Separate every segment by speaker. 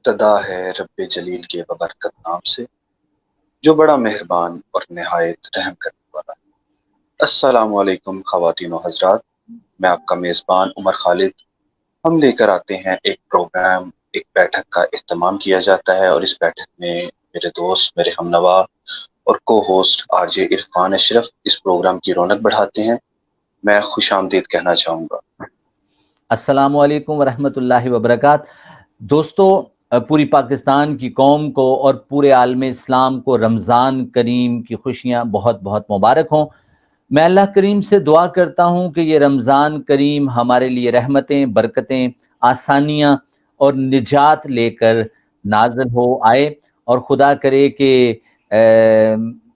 Speaker 1: ابتدا ہے رب جلیل کے ببرکت نام سے جو بڑا مہربان اور نہایت رحم کرنے والا ہے۔ السلام علیکم خواتین و حضرات، میں آپ کا میزبان عمر خالد۔ ہم لے کر آتے ہیں ایک پروگرام، ایک بیٹھک کا اہتمام کیا جاتا ہے، اور اس بیٹھک میں میرے دوست، میرے ہم نوا اور کو ہوسٹ آر جے عرفان اشرف اس پروگرام کی رونق بڑھاتے ہیں۔ میں خوش آمدید کہنا چاہوں گا۔
Speaker 2: السلام علیکم ورحمۃ اللہ وبرکاتہ۔ دوستو، پوری پاکستان کی قوم کو اور پورے عالم اسلام کو رمضان کریم کی خوشیاں بہت بہت مبارک ہوں۔ میں اللہ کریم سے دعا کرتا ہوں کہ یہ رمضان کریم ہمارے لیے رحمتیں، برکتیں، آسانیاں اور نجات لے کر نازل ہو آئے، اور خدا کرے کہ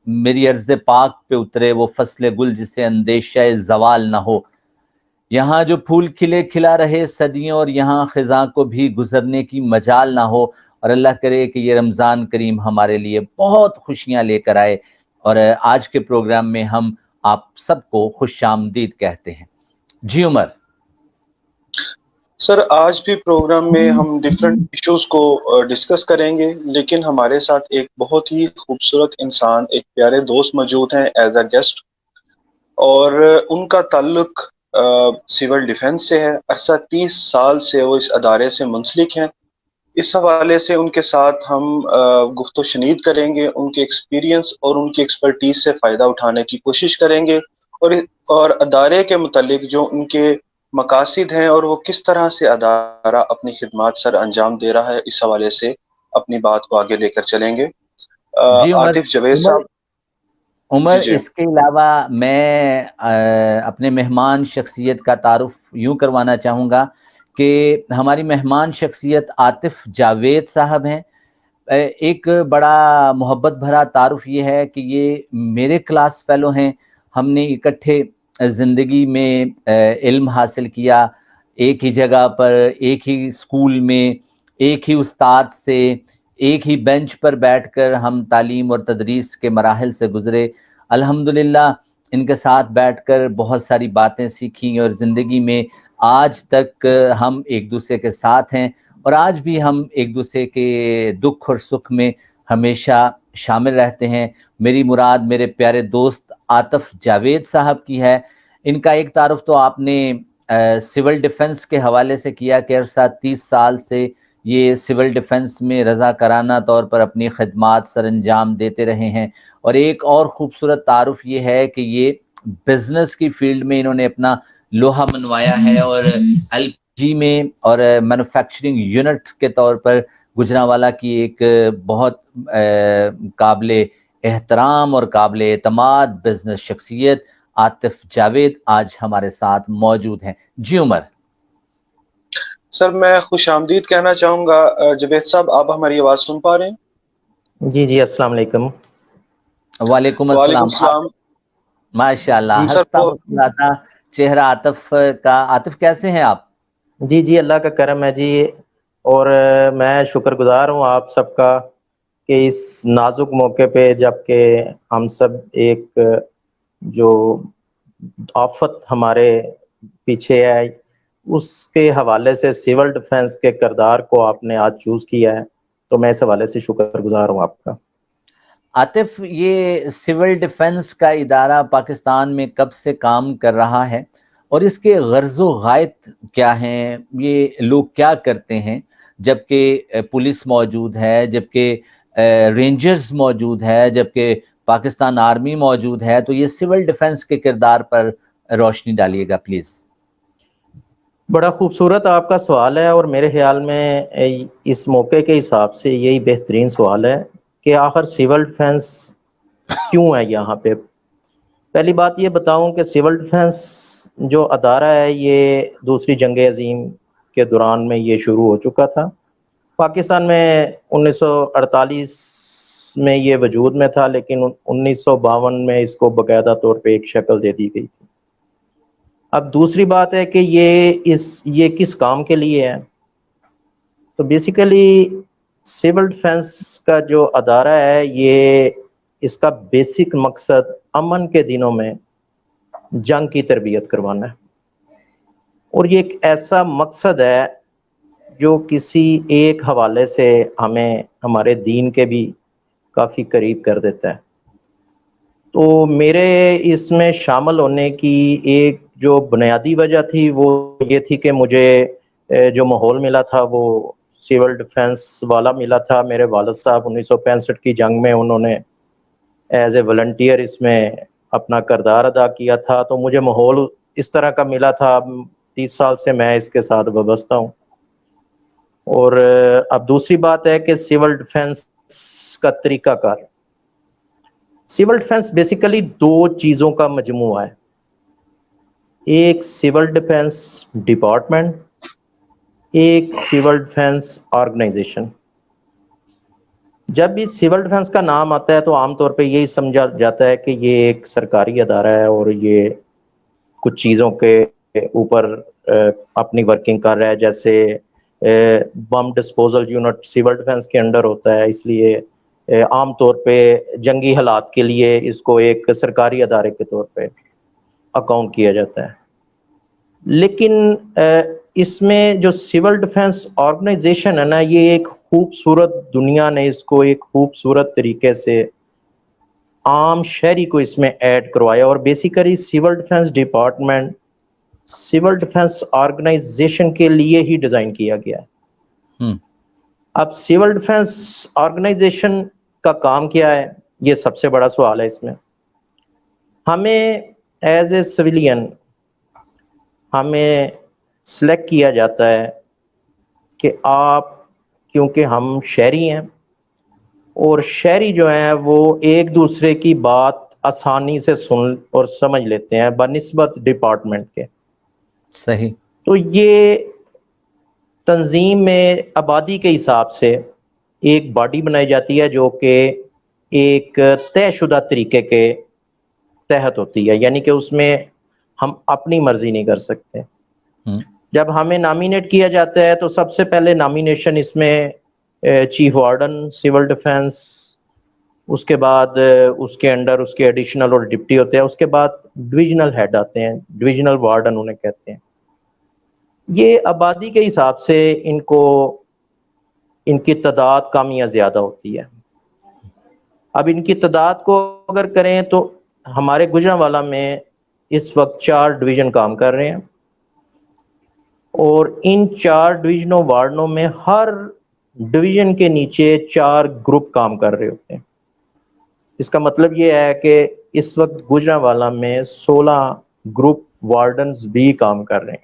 Speaker 2: میری عرض پاک پہ اترے وہ فصل گل جسے اندیشہ زوال نہ ہو۔ یہاں جو پھول کھلے کھلا رہے صدیوں، اور یہاں خزاں کو بھی گزرنے کی مجال نہ ہو، اور اللہ کرے کہ یہ رمضان کریم ہمارے لیے بہت خوشیاں لے کر آئے۔ اور آج کے پروگرام میں ہم آپ سب کو خوش آمدید کہتے ہیں۔ جی عمر۔
Speaker 1: سر، آج بھی پروگرام میں ہم ڈیفرنٹ ایشوز کو ڈسکس کریں گے، لیکن ہمارے ساتھ ایک بہت ہی خوبصورت انسان، ایک پیارے دوست موجود ہیں ایز اے گیسٹ، اور ان کا تعلق سول ڈیفنس سے ہے۔ عرصہ 30 سال سے وہ اس ادارے سے منسلک ہیں۔ اس حوالے سے ان کے ساتھ ہم گفت و شنید کریں گے، ان کے ایکسپیرینس اور ان کی ایکسپرٹیز سے فائدہ اٹھانے کی کوشش کریں گے، اور ادارے کے متعلق جو ان کے مقاصد ہیں اور وہ کس طرح سے ادارہ اپنی خدمات سر انجام دے رہا ہے، اس حوالے سے اپنی بات کو آگے لے کر چلیں گے۔
Speaker 2: جی
Speaker 1: عاطف جاوید صاحب۔
Speaker 2: عمر،
Speaker 1: جی
Speaker 2: اس کے علاوہ میں اپنے مہمان شخصیت کا تعارف یوں کروانا چاہوں گا کہ ہماری مہمان شخصیت عاطف جاوید صاحب ہیں۔ ایک بڑا محبت بھرا تعارف یہ ہے کہ یہ میرے کلاس فیلو ہیں۔ ہم نے اکٹھے زندگی میں علم حاصل کیا، ایک ہی جگہ پر، ایک ہی اسکول میں، ایک ہی استاد سے، ایک ہی بینچ پر بیٹھ کر ہم تعلیم اور تدریس کے مراحل سے گزرے۔ الحمدللہ ان کے ساتھ بیٹھ کر بہت ساری باتیں سیکھیں، اور زندگی میں آج تک ہم ایک دوسرے کے ساتھ ہیں، اور آج بھی ہم ایک دوسرے کے دکھ اور سکھ میں ہمیشہ شامل رہتے ہیں۔ میری مراد میرے پیارے دوست عاطف جاوید صاحب کی ہے۔ ان کا ایک تعارف تو آپ نے سول ڈیفنس کے حوالے سے کیا کہ عرصہ 30 سال سے یہ سول ڈیفنس میں رضاکارانہ طور پر اپنی خدمات سر انجام دیتے رہے ہیں، اور ایک اور خوبصورت تعارف یہ ہے کہ یہ بزنس کی فیلڈ میں انہوں نے اپنا لوہا منوایا ہے، اور ایل پی جی میں اور مینوفیکچرنگ یونٹ کے طور پر گجرانوالہ کی ایک بہت قابل احترام اور قابل اعتماد بزنس شخصیت عاطف جاوید آج ہمارے ساتھ موجود ہیں۔ جی عمر۔
Speaker 1: سر، میں خوش آمدید کہنا چاہوں گا۔ جاوید صاحب، آپ ہماری آواز سن پا رہے ہیں؟
Speaker 3: جی السلام علیکم۔
Speaker 2: وعلیکم
Speaker 1: وعلیکم
Speaker 2: السلام۔
Speaker 1: السلام۔
Speaker 2: ماشاء اللہ،
Speaker 1: سر،
Speaker 2: ہنستا مسکراتا چہرہ عاطف کا۔ عاطف کیسے ہیں آپ؟
Speaker 3: جی اللہ کا کرم ہے جی، اور میں شکر گزار ہوں آپ سب کا کہ اس نازک موقع پہ، جب کہ ہم سب ایک جو آفت ہمارے پیچھے ہے اس کے حوالے سے سول ڈیفنس کے کردار کو آپ نے آج چوز کیا ہے، تو میں اس حوالے سے شکر گزار ہوں آپ کا۔
Speaker 2: عاطف، یہ سول ڈیفنس کا ادارہ پاکستان میں کب سے کام کر رہا ہے، اور اس کے غرض و غایت کیا ہیں؟ یہ لوگ کیا کرتے ہیں جبکہ پولیس موجود ہے، جبکہ رینجرز موجود ہے، جبکہ پاکستان آرمی موجود ہے؟ تو یہ سول ڈیفنس کے کردار پر روشنی ڈالیے گا پلیز۔
Speaker 3: بڑا خوبصورت آپ کا سوال ہے، اور میرے خیال میں اس موقع کے حساب سے یہی بہترین سوال ہے کہ آخر سول ڈیفنس کیوں ہے یہاں پہ۔ پہلی بات یہ بتاؤں کہ سول ڈیفنس جو ادارہ ہے یہ دوسری جنگ عظیم کے دوران میں یہ شروع ہو چکا تھا۔ پاکستان میں 1948 میں یہ وجود میں تھا، لیکن 1952 میں اس کو باقاعدہ طور پہ ایک شکل دے دی گئی تھی۔ اب دوسری بات ہے کہ یہ کس کام کے لیے ہے۔ تو بیسیکلی سول ڈیفنس کا جو ادارہ ہے یہ اس کا بیسک مقصد امن کے دنوں میں جنگ کی تربیت کروانا ہے، اور یہ ایک ایسا مقصد ہے جو کسی ایک حوالے سے ہمیں ہمارے دین کے بھی کافی قریب کر دیتا ہے. تو میرے اس میں شامل ہونے کی ایک جو بنیادی وجہ تھی وہ یہ تھی کہ مجھے جو ماحول ملا تھا وہ سول ڈیفنس والا ملا تھا. میرے والد صاحب 1965 کی جنگ میں انہوں نے ایز اے والنٹیئر اس میں اپنا کردار ادا کیا تھا. تو مجھے ماحول اس طرح کا ملا تھا. 30 سال سے میں اس کے ساتھ وابستہ ہوں. اور اب دوسری بات ہے کہ سول ڈیفنس کا طریقہ کار. سول ڈیفنس بیسیکلی دو چیزوں کا مجموعہ ہے. ایک سول ڈیفنس ڈپارٹمنٹ, ایک سول ڈیفنس آرگنائزیشن. جب بھی سول ڈیفنس کا نام آتا ہے تو عام طور پہ یہی سمجھا جاتا ہے کہ یہ ایک سرکاری ادارہ ہے اور یہ کچھ چیزوں کے اوپر اپنی ورکنگ کر رہا ہے, جیسے bomb disposal unit civil defence کے انڈر ہوتا ہے, اس لیے عام طور پہ جنگی حالات کے لیے اس کو ایک سرکاری ادارے کے طور پہ اکاؤنٹ کیا جاتا ہے. لیکن اس میں جو سول ڈیفنس آرگنائزیشن ہے نا, یہ ایک خوبصورت, دنیا نے اس کو ایک خوبصورت طریقے سے عام شہری کو اس میں ایڈ کروایا. اور basically civil defence department civil defence organisation کے لیے ہی ڈیزائن کیا گیا ہے. اب سول ڈیفنس آرگنائزیشن کا کام کیا ہے, یہ سب سے بڑا سوال ہے. اس میں ہمیں ایز اے سویلین ہمیں سلیکٹ کیا جاتا ہے کہ آپ, کیونکہ ہم شہری ہیں اور شہری جو ہیں وہ ایک دوسرے کی بات آسانی سے سن اور سمجھ لیتے ہیں بنسبت ڈپارٹمنٹ کے.
Speaker 2: صحیح.
Speaker 3: تو یہ تنظیم میں آبادی کے حساب سے ایک باڈی بنائی جاتی ہے جو کہ ایک طے شدہ طریقے کے تحت ہوتی ہے, یعنی کہ اس میں ہم اپنی مرضی نہیں کر سکتے. جب ہمیں نامینیٹ کیا جاتا ہے تو سب سے پہلے نامینیشن اس میں چیف وارڈن سول ڈیفنس, اس کے بعد اس کے انڈر اس کے ایڈیشنل اور ڈپٹی ہوتے ہیں, اس کے بعد ڈویژنل ہیڈ آتے ہیں, ڈویژنل وارڈن انہیں کہتے ہیں. یہ آبادی کے حساب سے ان کی تعداد کم یا زیادہ ہوتی ہے. اب ان کی تعداد کو اگر کریں تو ہمارے گوجرانوالہ میں اس وقت 4 ڈویژن کام کر رہے ہیں, اور ان 4 ڈویژنوں وارڈنوں میں ہر ڈویژن کے نیچے 4 گروپ کام کر رہے ہوتے ہیں. اس کا مطلب یہ ہے کہ اس وقت گوجرانوالہ میں 16 گروپ وارڈنز بھی کام کر رہے ہیں.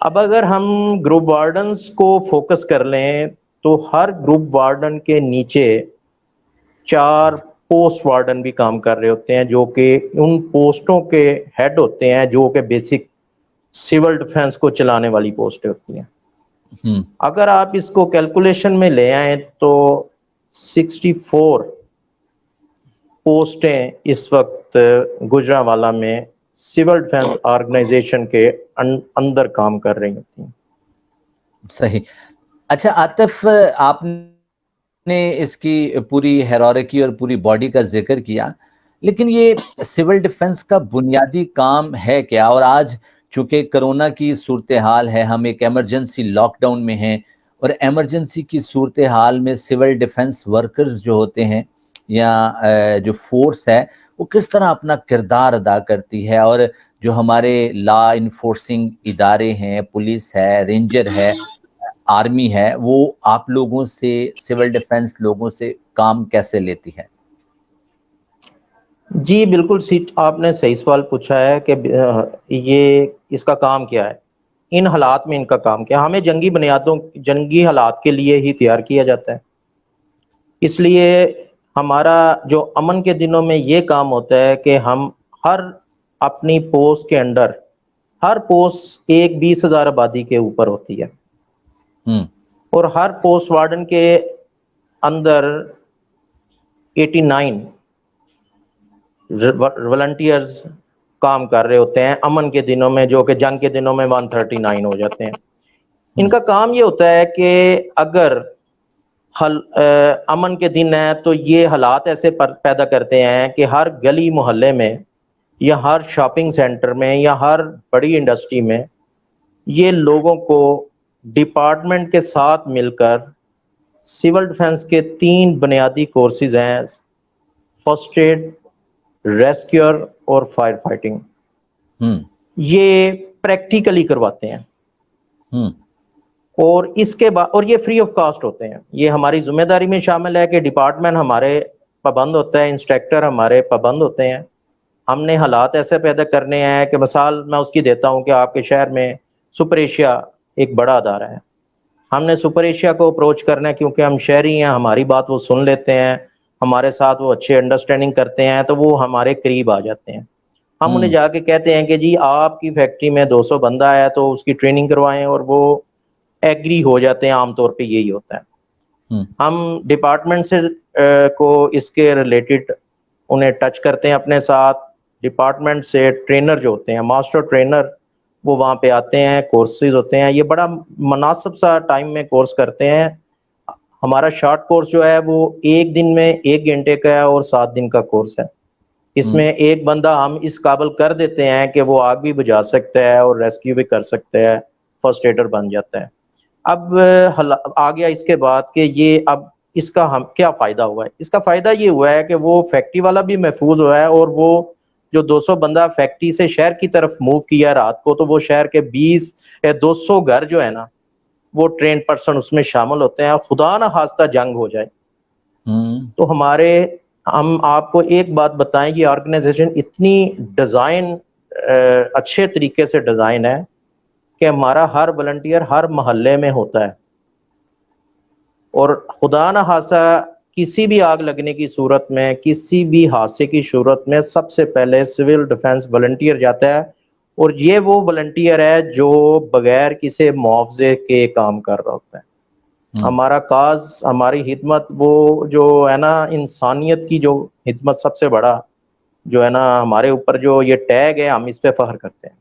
Speaker 3: اب اگر ہم گروپ وارڈنز کو فوکس کر لیں تو ہر گروپ وارڈن کے نیچے 4 پوسٹ وارڈن بھی کام کر رہے ہوتے ہیں, جو کہ ان پوسٹوں کے ہیڈ ہوتے ہیں, جو کہ بیسک سول ڈیفنس کو چلانے والی پوسٹیں ہوتی ہیں. اگر آپ اس کو کیلکولیشن میں لے آئیں تو 64 پوسٹیں اس وقت گوجرانوالہ میں سول ڈیفنس آرگنائزیشن کے اندر کام کر رہی ہوتی ہیں.
Speaker 2: صحیح. اچھا عاطف, آپ نے اس کی پوری ہیرارکی اور پوری باڈی کا ذکر کیا, لیکن یہ سول ڈیفنس کا بنیادی کام ہے کیا؟ اور آج چونکہ کرونا کی صورتحال ہے, ہم ایک ایمرجنسی لاک ڈاؤن میں ہیں, اور ایمرجنسی کی صورتحال میں سول ڈیفنس ورکرز جو ہوتے ہیں یا جو فورس ہے وہ کس طرح اپنا کردار ادا کرتی ہے, اور جو ہمارے لا انفورسنگ ادارے ہیں, پولیس ہے, رینجر ہے, آرمی ہے, وہ آپ لوگوں سے, سول ڈیفنس لوگوں سے کام کیسے لیتی ہے؟
Speaker 3: جی بالکل, آپ نے صحیح سوال پوچھا ہے کہ یہ اس کا کام کیا ہے, ان حالات میں ان کا کام کیا ہے. ہمیں جنگی حالات کے لیے ہی تیار کیا جاتا ہے. اس لیے ہمارا جو امن کے دنوں میں یہ کام ہوتا ہے کہ ہم ہر اپنی پوسٹ کے انڈر, ہر پوسٹ ایک 20,000 آبادی کے اوپر ہوتی ہے, اور ہر پوسٹ وارڈن کے اندر 89 والنٹیئرز کام کر رہے ہوتے ہیں امن کے دنوں میں, جو کہ جنگ کے دنوں میں 139 ہو جاتے ہیں. ان کا کام یہ ہوتا ہے کہ اگر امن کے دن ہے تو یہ حالات ایسے پیدا کرتے ہیں کہ ہر گلی محلے میں یا ہر شاپنگ سینٹر میں یا ہر بڑی انڈسٹری میں یہ لوگوں کو ڈپارٹمنٹ کے ساتھ مل کر سول ڈیفنس کے 3 بنیادی کورسز ہیں، فرسٹ ایڈ، ریسکیور اور فائر فائٹنگ. یہ پریکٹیکلی کرواتے ہیں اور اس کے بعد، اور یہ فری آف کاسٹ ہوتے ہیں. یہ ہماری ذمہ داری میں شامل ہے کہ ڈپارٹمنٹ ہمارے پابند ہوتا ہے، انسٹرکٹر ہمارے پابند ہوتے ہیں. ہم نے حالات ایسے پیدا کرنے ہیں کہ مثال میں اس کی دیتا ہوں کہ آپ کے شہر میں سپر ایشیا ایک بڑا ادارہ ہے. ہم نے سپر ایشیا کو اپروچ کرنا ہے کیونکہ ہم شہری ہیں، ہماری بات وہ سن لیتے ہیں، ہمارے ساتھ وہ اچھے انڈرسٹینڈنگ کرتے ہیں، تو وہ ہمارے قریب آ جاتے ہیں. ہم انہیں جا کے کہتے ہیں کہ جی آپ کی فیکٹری میں 200 بندہ ہے تو اس کی ٹریننگ کروائیں، اور وہ ایگری ہو جاتے ہیں. عام طور پہ یہی ہوتا ہے. ہم ڈپارٹمنٹ سے کو اس کے ریلیٹڈ انہیں ٹچ کرتے ہیں اپنے ساتھ. ڈپارٹمنٹ سے ٹرینر جو ہوتے ہیں، ماسٹر ٹرینر، وہ وہاں پہ آتے ہیں، کورسز ہوتے ہیں. یہ بڑا مناسب سا ٹائم میں کورس کرتے ہیں. ہمارا شارٹ کورس جو ہے وہ 1 دن میں 1 گھنٹے کا ہے اور 7 دن کا کورس ہے. اس میں ایک بندہ ہم اس قابل کر دیتے ہیں کہ وہ آگ بھی بجھا سکتا ہے اور ریسکیو بھی کر سکتا ہے، فرسٹ ایڈر بن جاتا ہے. اب آ گیا اس کے بعد کہ یہ اب اس کا ہم کیا فائدہ ہوا ہے. اس کا فائدہ یہ ہوا ہے کہ وہ فیکٹری والا بھی محفوظ ہوا ہے، اور وہ جو 200 بندہ فیکٹری سے شہر کی طرف موو کیا رات کو، تو وہ شہر کے 200 گھر جو ہے نا، وہ ٹرین پرسن اس میں شامل ہوتے ہیں. خدا نہ خواستہ جنگ ہو جائے تو ہم آپ کو ایک بات بتائیں، یہ آرگنائزیشن اتنی ڈیزائن اچھے طریقے سے ڈیزائن ہے کہ ہمارا ہر والنٹیئر ہر محلے میں ہوتا ہے، اور خدا نہ خواستہ کسی بھی آگ لگنے کی صورت میں، کسی بھی حادثے کی صورت میں، سب سے پہلے سول ڈیفنس والنٹیئر جاتا ہے. اور یہ وہ والنٹیئر ہے جو بغیر کسی معاوضے کے کام کر رہا ہوتا ہے. ہمارا کاز، ہماری خدمت، وہ جو ہے نا انسانیت کی جو خدمت، سب سے بڑا جو ہے نا ہمارے اوپر جو یہ ٹیگ ہے، ہم اس پہ فخر کرتے ہیں.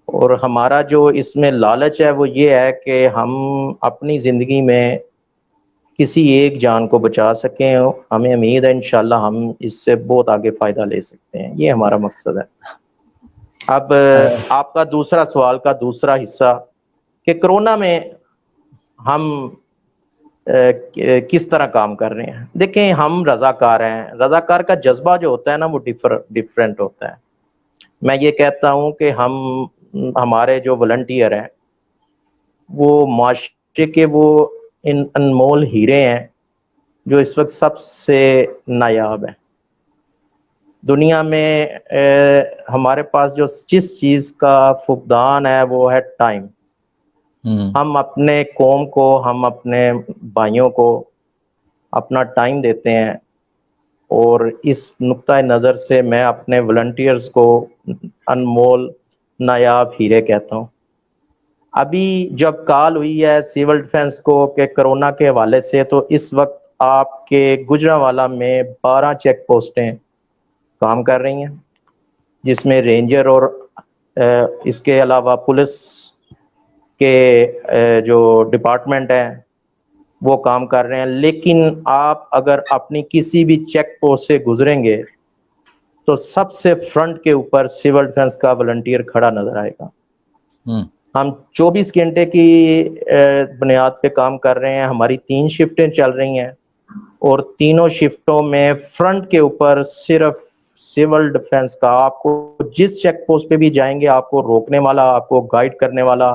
Speaker 3: اور ہمارا جو اس میں لالچ ہے وہ یہ ہے کہ ہم اپنی زندگی میں کسی ایک جان کو بچا سکیں. ہمیں امید ہے انشاءاللہ ہم اس سے بہت آگے فائدہ لے سکتے ہیں. یہ ہمارا مقصد ہے. اب آپ کا دوسرا سوال کا دوسرا حصہ کہ کرونا میں ہم کس طرح کام کر رہے ہیں. دیکھیں، ہم رضاکار ہیں. رضاکار کا جذبہ جو ہوتا ہے نا وہ ڈیفرنٹ ہوتا ہے. میں یہ کہتا ہوں کہ ہمارے جو والنٹیئر ہیں وہ معاشرے کے وہ انمول ہیرے ہیں جو اس وقت سب سے نایاب ہیں دنیا میں. ہمارے پاس جس چیز کا فقدان ہے وہ ہے ٹائم. ہم اپنے قوم کو، ہم اپنے بھائیوں کو اپنا ٹائم دیتے ہیں، اور اس نقطہ نظر سے میں اپنے والنٹیئرز کو انمول نایاب ہیرے کہتا ہوں. ابھی جب کال ہوئی ہے سول ڈیفنس کو کہ کرونا کے حوالے سے، تو اس وقت آپ کے گجرانوالہ میں 12 چیک پوسٹیں کام کر رہی ہیں، جس میں رینجر اور اس کے علاوہ پولیس کے جو ڈپارٹمنٹ ہیں وہ کام کر رہے ہیں. لیکن آپ اگر اپنی کسی بھی چیک پوسٹ سے گزریں گے تو سب سے فرنٹ کے اوپر سول ڈیفنس کا والنٹیئر کھڑا نظر آئے گا. ہم 24 گھنٹے کی بنیاد پہ کام کر رہے ہیں. ہماری 3 شفٹیں چل رہی ہیں، اور تینوں شفٹوں میں فرنٹ کے اوپر صرف سول ڈیفنس کا. آپ کو جس چیک پوسٹ پہ بھی جائیں گے، آپ کو روکنے والا، آپ کو گائیڈ کرنے والا،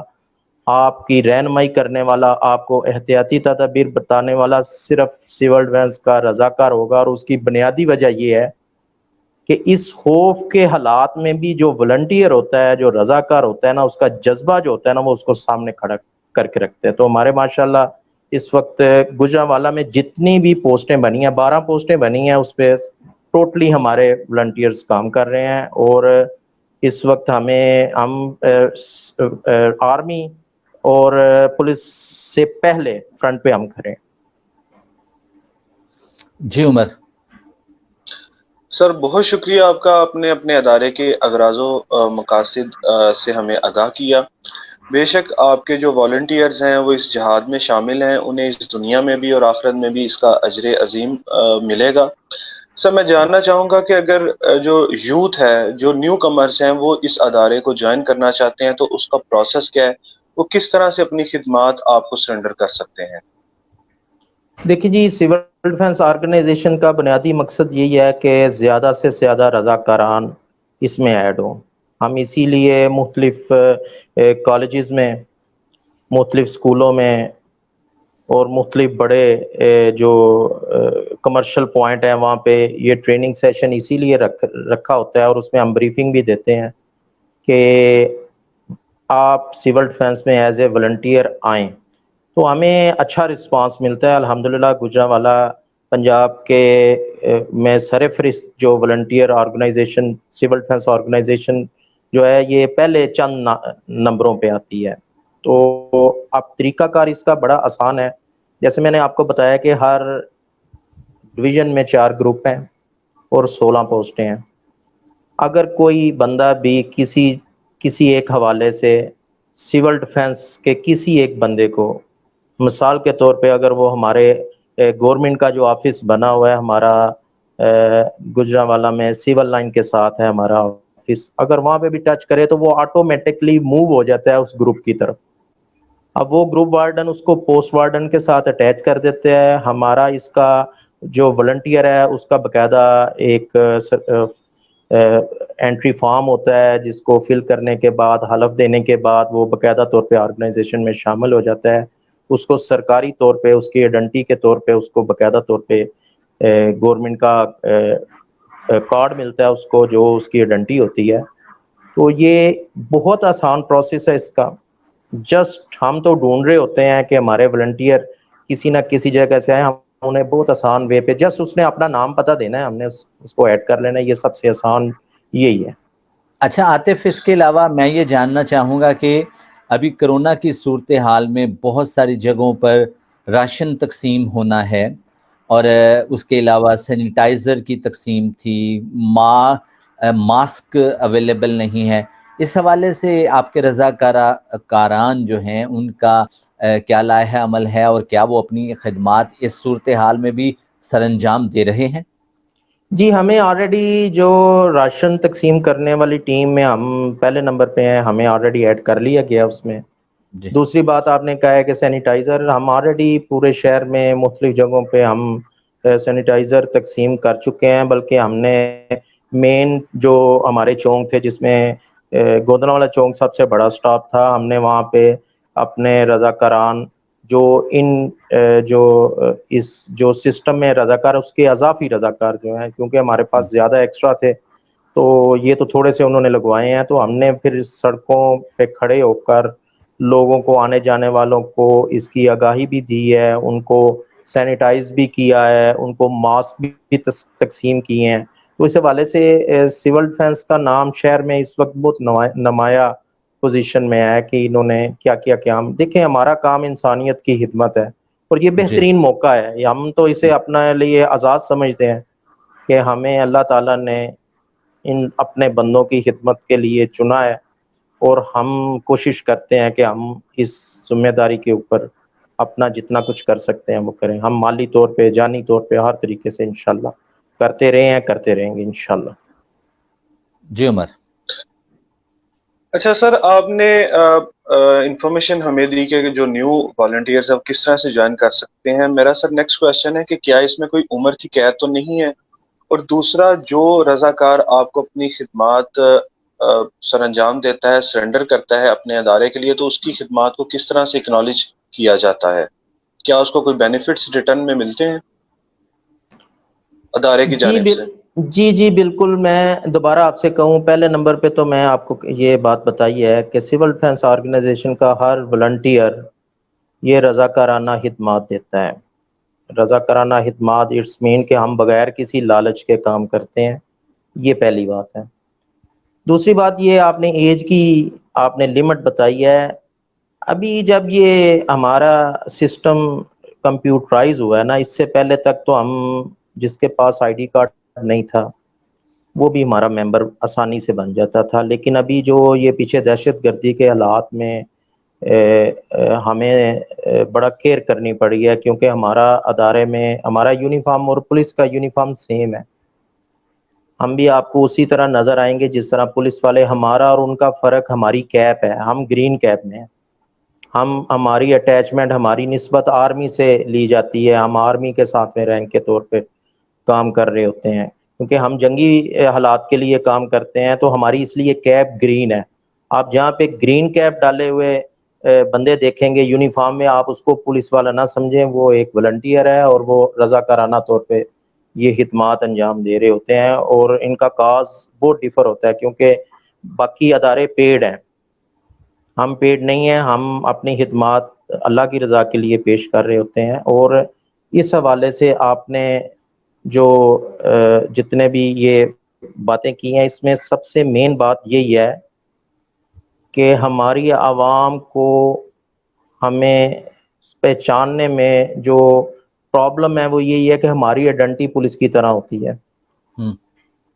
Speaker 3: آپ کی رہنمائی کرنے والا، آپ کو احتیاطی تدابیر بتانے والا صرف سول ڈیفنس کا رضاکار ہوگا. اور اس کی بنیادی وجہ یہ ہے کہ اس خوف کے حالات میں بھی جو والنٹیئر ہوتا ہے، جو رضاکار ہوتا ہے نا، اس کا جذبہ جو ہوتا ہے نا، وہ اس کو سامنے کھڑا کر کے رکھتے ہیں. تو ہمارے ماشاءاللہ اس وقت گجرانوالہ میں جتنی بھی پوسٹیں بنی ہیں، 12 پوسٹیں بنی ہیں، اس پہ ٹوٹلی ہمارے والنٹیئرز کام کر رہے ہیں. اور اس وقت ہم آرمی اور پولیس سے پہلے فرنٹ پہ ہم کھڑے ہیں.
Speaker 2: جی عمر.
Speaker 1: سر بہت شکریہ آپ کا. آپ نے اپنے ادارے کے اغراض و مقاصد سے ہمیں آگاہ کیا. بے شک آپ کے جو والنٹیئرز ہیں وہ اس جہاد میں شامل ہیں، انہیں اس دنیا میں بھی اور آخرت میں بھی اس کا اجر عظیم ملے گا. سر میں جاننا چاہوں گا کہ اگر جو یوتھ ہے، جو نیو کمرز ہیں، وہ اس ادارے کو جوائن کرنا چاہتے ہیں تو اس کا پروسیس کیا ہے، وہ کس طرح سے اپنی خدمات آپ کو سرنڈر کر سکتے ہیں؟
Speaker 3: دیکھیے جی، سول ڈیفنس آرگنائزیشن کا بنیادی مقصد یہی ہے کہ زیادہ سے زیادہ رضاکاران اس میں ایڈ ہوں. ہم اسی لیے مختلف کالجز میں، مختلف اسکولوں میں اور مختلف بڑے جو کمرشل پوائنٹ ہیں وہاں پہ یہ ٹریننگ سیشن اسی لیے رکھا ہوتا ہے، اور اس میں ہم بریفنگ بھی دیتے ہیں کہ آپ سول ڈیفنس میں ایز اے والنٹیئر آئیں. تو ہمیں اچھا رسپانس ملتا ہے الحمدللہ. گجرانوالہ پنجاب کے میں سرفہرست جو volunteer organisation civil defence organisation جو ہے یہ پہلے چند نمبروں پہ آتی ہے. تو اب طریقہ کار اس کا بڑا آسان ہے. جیسے میں نے آپ کو بتایا کہ ہر ڈویژن میں 4 گروپ ہیں اور 16 پوسٹیں ہیں. اگر کوئی بندہ بھی کسی ایک حوالے سے سول ڈیفنس کے کسی ایک بندے کو، مثال کے طور پہ اگر وہ ہمارے گورنمنٹ کا جو آفس بنا ہوا ہے ہمارا گجرانوالہ میں سول لائن کے ساتھ ہے ہمارا آفس، اگر وہاں پہ بھی ٹچ کرے تو وہ آٹومیٹکلی موو ہو جاتا ہے اس گروپ کی طرف. اب وہ گروپ وارڈن اس کو پوسٹ وارڈن کے ساتھ اٹیچ کر دیتے ہیں. ہمارا اس کا جو والنٹیئر ہے اس کا باقاعدہ ایک انٹری فارم ہوتا ہے جس کو فل کرنے کے بعد حلف دینے کے بعد وہ باقاعدہ طور پہ آرگنائزیشن میں شامل ہو جاتا ہے. اس کو سرکاری طور پہ اس کی آئیڈینٹی کے طور پہ اس کو باقاعدہ طور پہ گورنمنٹ کا کارڈ ملتا ہے اس کو جو اس کی آئیڈینٹی ہوتی ہے. تو یہ بہت آسان پروسیس ہے اس کا. جسٹ ہم تو ڈھونڈ رہے ہوتے ہیں کہ ہمارے والنٹیئر کسی نہ کسی جگہ سے آئے، ہم انہیں بہت آسان وے پہ جسٹ اس نے اپنا نام پتہ دینا ہے، ہم نے اس کو ایڈ کر لینا ہے. یہ سب سے آسان یہی ہے.
Speaker 2: اچھا عاطف، اس کے علاوہ میں یہ جاننا چاہوں گا کہ ابھی کرونا کی صورتحال میں بہت ساری جگہوں پر راشن تقسیم ہونا ہے، اور اس کے علاوہ سینیٹائزر کی تقسیم تھی، ماسک اویلیبل نہیں ہے. اس حوالے سے آپ کے رضاکاران جو ہیں ان کا کیا لائحہ عمل ہے، اور کیا وہ اپنی خدمات اس صورتحال میں بھی سر انجام دے رہے ہیں؟
Speaker 3: جی، ہمیں آلریڈی جو راشن تقسیم کرنے والی ٹیم میں ہم پہلے نمبر پہ ہیں، ہمیں آلریڈی ایڈ کر لیا گیا اس میں.
Speaker 2: جی
Speaker 3: دوسری بات آپ نے کہا ہے کہ سینیٹائزر، ہم آلریڈی پورے شہر میں مختلف جگہوں پہ ہم سینیٹائزر تقسیم کر چکے ہیں. بلکہ ہم نے مین جو ہمارے چونک تھے جس میں گودنوالا چونک سب سے بڑا سٹاپ تھا، ہم نے وہاں پہ اپنے رضاکاران جو جو سسٹم میں رضاکار اس کے اضافی رضاکار جو ہیں، کیونکہ ہمارے پاس زیادہ ایکسٹرا تھے تو یہ تو تھوڑے سے انہوں نے لگوائے ہیں. تو ہم نے پھر سڑکوں پہ کھڑے ہو کر لوگوں کو، آنے جانے والوں کو اس کی آگاہی بھی دی ہے، ان کو سینیٹائز بھی کیا ہے، ان کو ماسک بھی تقسیم کیے ہیں. تو اس حوالے سے سول ڈیفنس کا نام شہر میں اس وقت بہت نمایاں پوزیشن میں ہے کہ انہوں نے کیا کیا کام. دیکھیں ہمارا کام انسانیت کی خدمت ہے اور یہ
Speaker 2: جی
Speaker 3: بہترین موقع ہے. ہم تو اسے اپنے لیے اعزاز سمجھتے ہیں کہ ہمیں اللہ تعالیٰ نے ان اپنے بندوں کی خدمت کے لیے چنا ہے، اور ہم کوشش کرتے ہیں کہ ہم اس ذمہ داری کے اوپر اپنا جتنا کچھ کر سکتے ہیں وہ کریں. ہم مالی طور پہ، جانی طور پہ، ہر طریقے سے انشاءاللہ کرتے رہے ہیں، کرتے رہیں گے انشاءاللہ.
Speaker 2: جی عمر.
Speaker 1: اچھا سر، آپ نے انفارمیشن ہمیں دی کہ جو نیو والنٹیئرز ہیں کس طرح سے جوائن کر سکتے ہیں. میرا سر نیکسٹ کویشچن ہے کہ کیا اس میں کوئی عمر کی قید تو نہیں ہے؟ اور دوسرا، جو رضاکار آپ کو اپنی خدمات سر انجام دیتا ہے، سرنڈر کرتا ہے اپنے ادارے کے لیے، تو اس کی خدمات کو کس طرح سے اکنالج کیا جاتا ہے؟ کیا اس کو کوئی بینیفٹس ریٹرن میں ملتے ہیں ادارے کی جانب سے؟
Speaker 3: جی بالکل. میں دوبارہ آپ سے کہوں، پہلے نمبر پہ تو میں آپ کو یہ بات بتائی ہے کہ سول ڈیفنس آرگنائزیشن کا ہر والنٹیئر یہ رضاکارانہ خدمات دیتا ہے. رضاکارانہ خدمات اٹس مین کہ ہم بغیر کسی لالچ کے کام کرتے ہیں. یہ پہلی بات ہے. دوسری بات یہ آپ نے ایج کی آپ نے لمٹ بتائی ہے. ابھی جب یہ ہمارا سسٹم کمپیوٹرائز ہوا ہے نا، اس سے پہلے تک تو ہم جس کے پاس آئی ڈی کارڈ نہیں تھا وہ بھی ہمارا ممبر آسانی سے بن جاتا تھا. لیکن ابھی جو یہ پیچھے دہشت گردی کے حالات میں ہمیں بڑا کیئر کرنی پڑی ہے، کیونکہ ہمارا ادارے میں ہمارا یونیفارم اور پولیس کا یونیفارم سیم ہے. ہم بھی آپ کو اسی طرح نظر آئیں گے جس طرح پولیس والے. ہمارا اور ان کا فرق ہماری کیپ ہے، ہم گرین کیپ میں ہیں ہماری اٹیچمنٹ، ہماری نسبت آرمی سے لی جاتی ہے، ہم آرمی کے ساتھ میں رینک کے طور پہ کام کر رہے ہوتے ہیں، کیونکہ ہم جنگی حالات کے لیے کام کرتے ہیں، تو ہماری اس لیے کیپ گرین ہے۔ آپ جہاں پہ گرین کیپ ڈالے ہوئے بندے دیکھیں گے یونیفارم میں، آپ اس کو پولیس والا نہ سمجھیں، وہ ایک والنٹیئر ہے اور وہ رضاکارانہ طور پہ یہ خدمات انجام دے رہے ہوتے ہیں، اور ان کا کاز بہت ڈیفر ہوتا ہے، کیونکہ باقی ادارے پیڈ ہیں، ہم پیڈ نہیں ہیں، ہم اپنی خدمات اللہ کی رضا کے لیے پیش کر رہے ہوتے ہیں۔ اور اس حوالے سے آپ نے جو جتنے بھی یہ باتیں کی ہیں، اس میں سب سے مین بات یہی ہے کہ ہماری عوام کو ہمیں پہچاننے میں جو پرابلم ہے وہ یہی ہے کہ ہماری آئیڈینٹی پولیس کی طرح ہوتی ہے،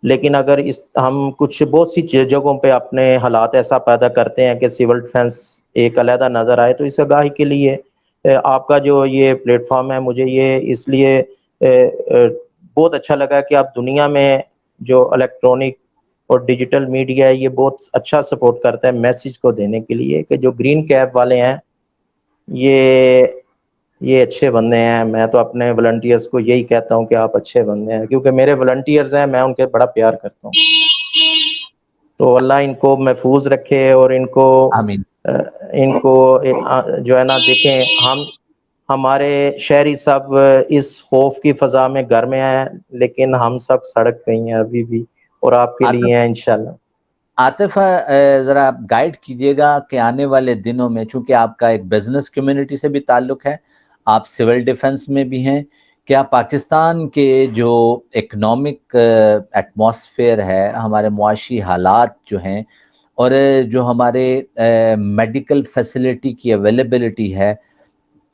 Speaker 3: لیکن اگر ہم کچھ بہت سی جگہوں پہ اپنے حالات ایسا پیدا کرتے ہیں کہ سول ڈیفنس ایک علیحدہ نظر آئے، تو اس آگاہی کے لیے آپ کا جو یہ پلیٹ فارم ہے، مجھے یہ اس لیے بہت اچھا لگا کہ آپ دنیا میں جو الیکٹرانک اور ڈیجیٹل میڈیا ہے یہ بہت اچھا سپورٹ کرتا ہے میسج کو دینے کے لیے، کہ جو گرین کیپ والے ہیں یہ اچھے بندے ہیں۔ میں تو اپنے والنٹیئرز کو یہی کہتا ہوں کہ آپ اچھے بندے ہیں، کیونکہ میرے والنٹیئرز ہیں، میں ان کے بڑا پیار کرتا ہوں، تو اللہ ان کو محفوظ رکھے، اور ان کو
Speaker 2: آمین۔
Speaker 3: جو ہے نا، دیکھیں ہمارے شہری سب اس خوف کی فضا میں گھر میں ہیں، لیکن ہم سب سڑک پہ ہی ہیں ابھی بھی، اور آپ کے لیے ہیں انشاءاللہ۔
Speaker 2: عاطف، ذرا آپ گائیڈ کیجئے گا کہ آنے والے دنوں میں، چونکہ آپ کا ایک بزنس کمیونٹی سے بھی تعلق ہے، آپ سول ڈیفنس میں بھی ہیں، کیا پاکستان کے جو اکنامک ایٹماسفیئر ہے، ہمارے معاشی حالات جو ہیں، اور جو ہمارے میڈیکل فیسلٹی کی اویلیبلٹی ہے،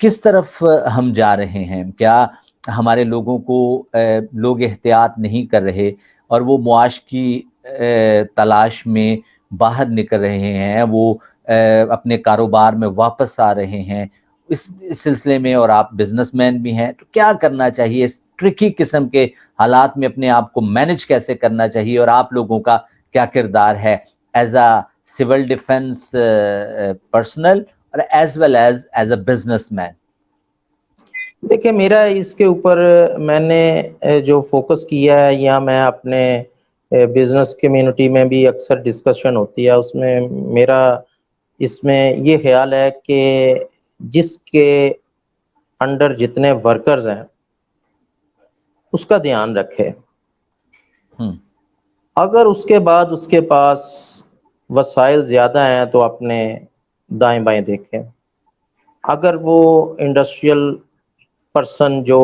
Speaker 2: کس طرف ہم جا رہے ہیں؟ کیا ہمارے لوگوں کو لوگ احتیاط نہیں کر رہے اور وہ معاش کی تلاش میں باہر نکل رہے ہیں، وہ اپنے کاروبار میں واپس آ رہے ہیں اس سلسلے میں، اور آپ بزنس مین بھی ہیں، تو کیا کرنا چاہیے اس ٹرکی قسم کے حالات میں؟ اپنے آپ کو مینج کیسے کرنا چاہیے، اور آپ لوگوں کا کیا کردار ہے as a civil defence personnel اور as well as a businessman?
Speaker 3: دیکھیں، میرا اس کے اوپر میں نے جو فوکس کیا ہے، یا میں اپنے بزنس کمیونٹی میں بھی اکثر ڈسکشن ہوتی ہے، اس میں میرا اس میں یہ خیال ہے کہ جس کے انڈر جتنے ورکرز ہیں اس کا دھیان رکھے، اگر اس کے بعد اس کے پاس وسائل زیادہ ہیں تو اپنے دائیں بائیں دیکھیں۔ اگر وہ انڈسٹریل پرسن، جو